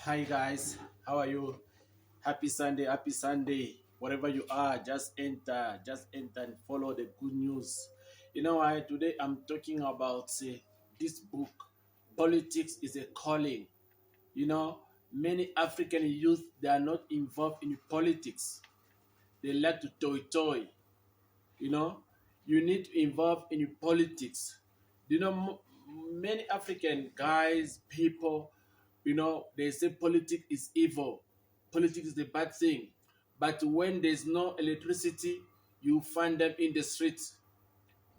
Hi guys, how are you? Happy Sunday, happy Sunday. Wherever you are, just enter and follow the good news. You know why today I'm talking about this book, Politics is a Calling. You know, many African youth they are not involved in politics. They like to toy. You know, you need to involve in politics. You know, many African guys, people, they say politics is evil, politics is the bad thing. But when there's no electricity, you find them in the streets,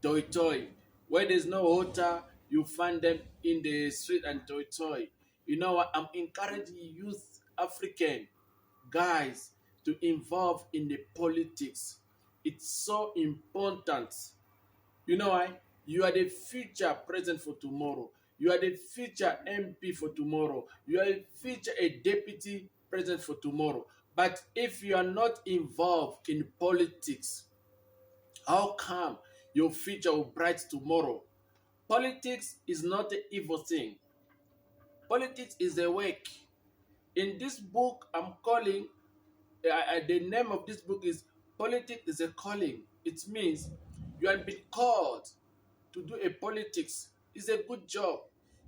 toy. Where there's no water, you find them in the street and toy. You know what? I'm encouraging youth African guys to involve in the politics. It's so important. You know why? You are the future president for tomorrow. You are the future MP for tomorrow. You are the future a deputy president for tomorrow. But if you are not involved in politics, how come your future will bright tomorrow? Politics is not an evil thing. Politics is a work. In this book, I'm calling the name of this book is Politics is a Calling. It means you have been called to do a politics. It's a good job.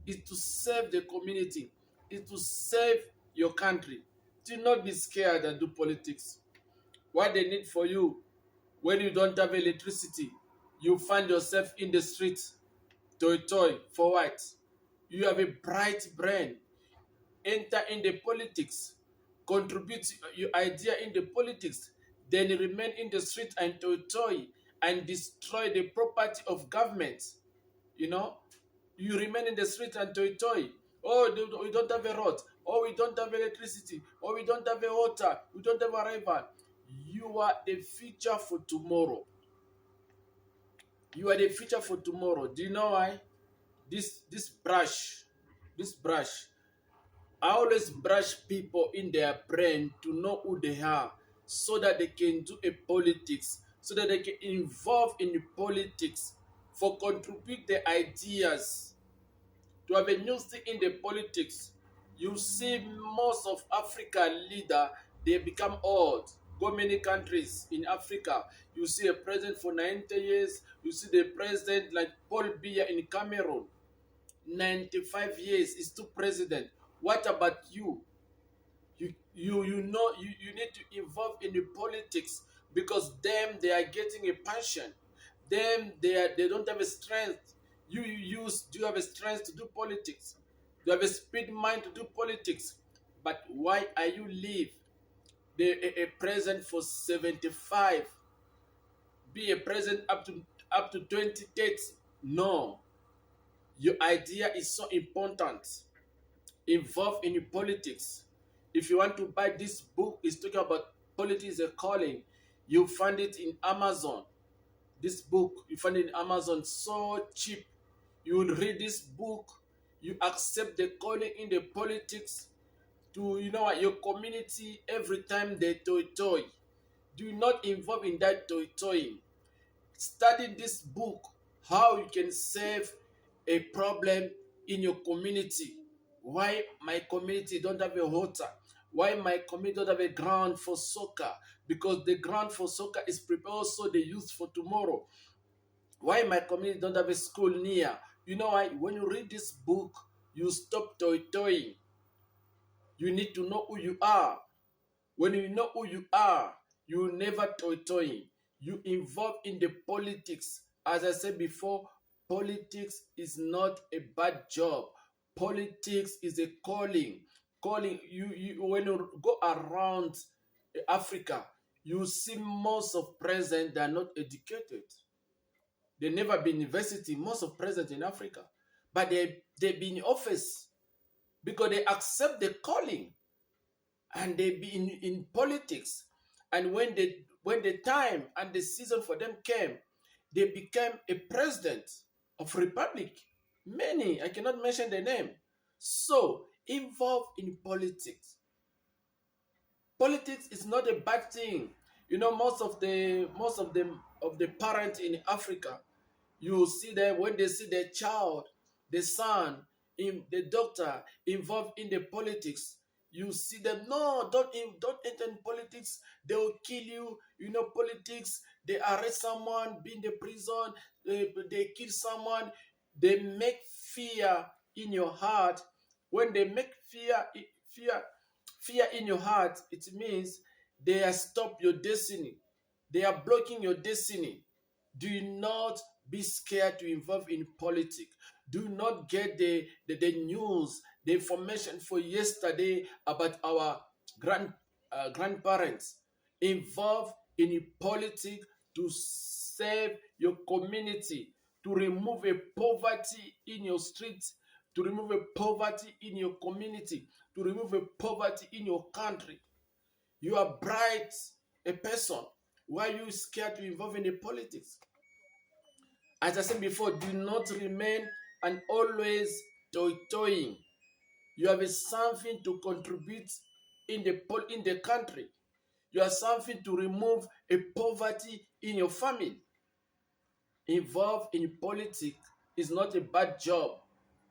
It's to serve the community. It's to save your country. Do not be scared and do politics. What they need for you when you don't have electricity, you find yourself in the street, toy. For what? You have a bright brain. Enter in the politics, contribute your idea in the politics, then remain in the street and toy and destroy the property of government. You know, you remain in the street and toy. Oh, we don't have a road. Oh, we don't have electricity. Oh, we don't have a water. We don't have a river. You are the future for tomorrow. You are the future for tomorrow. Do you know why? This brush, I always brush people in their brain to know who they are so that they can do a politics, so that they can involve in the politics for contribute their ideas to have a new thing in the politics. You see most of Africa leader, they become old. Go many countries in Africa. You see a president for 90 years. You see the president like Paul Biya in Cameroon. 95 years is still president. What about you? You need to involve in the politics because them they are getting a pension. Them they don't have a strength. Do you have a strength to do politics? You have a speed mind to do politics. But why are you leave a president for 75? Be a president up to 2030? No. Your idea is so important. Involved in the politics. If you want to buy this book, it's talking about politics a calling. You find it in Amazon. This book, you find it in Amazon so cheap. You will read this book. You accept the calling in the politics to your community every time they toy. Do not involve in that toying. Study this book, how you can save a problem in your community. Why my community don't have a water? Why my community don't have a ground for soccer? Because the ground for soccer is prepared also the youth for tomorrow. Why my community don't have a school near? You know why? When you read this book, you stop toying. You need to know who you are. When you know who you are, you never toying. You involve in the politics. As I said before, politics is not a bad job. Politics is a calling. Calling you when you go around Africa, you see most of presidents that are not educated. They never been in university. Most of presidents in Africa, but they be in office because they accept the calling and they be in politics. And when the time and the season for them came, they became a president of republic. Many, I cannot mention the name. So involved in politics. Politics is not a bad thing. You know, most of the parents in Africa, you see them when they see their child, the son, in the doctor involved in the politics. You see them, no, don't enter in politics. They will kill you. You know, politics. They arrest someone, be in the prison. They kill someone. They make fear in your heart. When they make fear, fear in your heart, it means they have stopped your destiny. They are blocking your destiny. Do not be scared to involve in politics. Do not get the news, the information for yesterday about our grandparents. Involve in politics to save your community, to remove a poverty in your streets, to remove a poverty in your community, to remove a poverty in your country. You are bright, a person. Why are you scared to involve in the politics? As I said before, do not remain and always toying. You have something to contribute in the country. You have something to remove a poverty in your family. Involved in politics is not a bad job.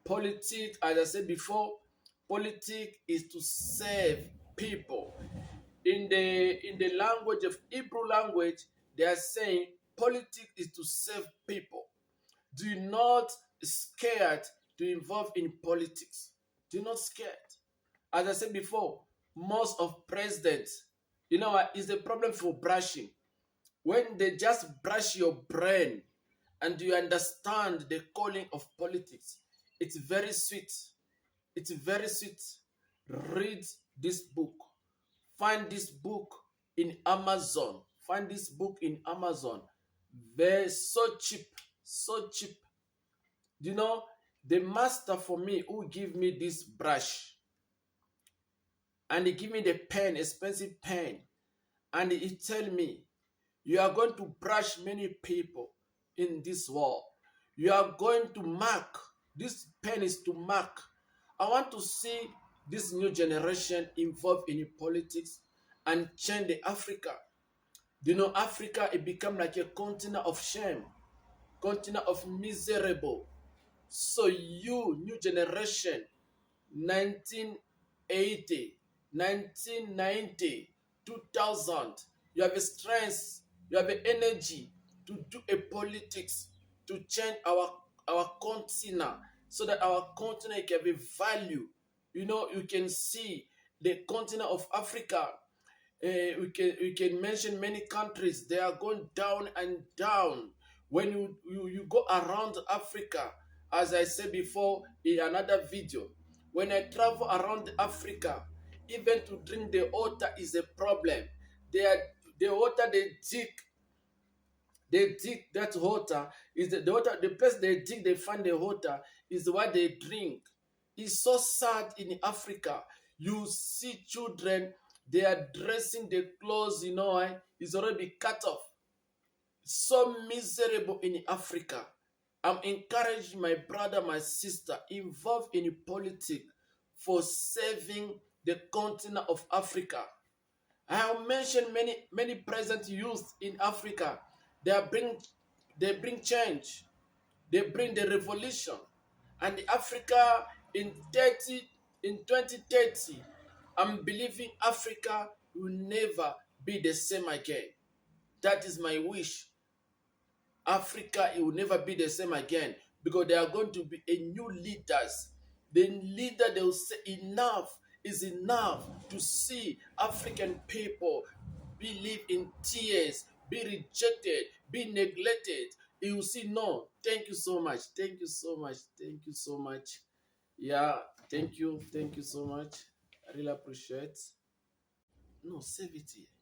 Politics, as I said before, politics is to serve people. In the language of Hebrew language, they are saying politics is to serve people. Do not scared to involve in politics. Do not scared. As I said before, most of presidents, you know what, is the problem for brushing. When they just brush your brain and you understand the calling of politics, it's very sweet. It's very sweet. Read this book. Find this book in Amazon. Find this book in Amazon. Very so cheap. So cheap. You know, the master for me who give me this brush and he give me the pen, expensive pen, and he tell me, you are going to brush many people in this world. You are going to mark. This pen is to mark. I want to see this new generation involved in politics and change the Africa. You know, Africa, it become like a continent of shame, continent of miserable. So you, new generation, 1980, 1990, 2000, you have a strength, you have an energy to do a politics to change our continent so that our continent can be value. You know, you can see the continent of Africa. We can mention many countries. They are going down and down. When you go around Africa, as I said before in another video, when I travel around Africa, even to drink the water is a problem. The water they dig that water is the water, the place they dig, they find the water is what they drink. It's so sad in Africa. You see children, they are dressing the clothes, it's already cut off. So miserable in Africa. I'm encouraging my brother, my sister, involved in politics for saving the continent of Africa. I have mentioned many present youth in Africa. They bring change. They bring the revolution. And Africa in 2030, I'm believing Africa will never be the same again. That is my wish. Africa, it will never be the same again because there are going to be a new leaders. The leader, they will say enough is enough to see African people be live in tears, be rejected, be neglected. You will see, no, thank you so much. Thank you so much. Thank you so much. Yeah, thank you. Thank you so much. I really appreciate. No, save it here.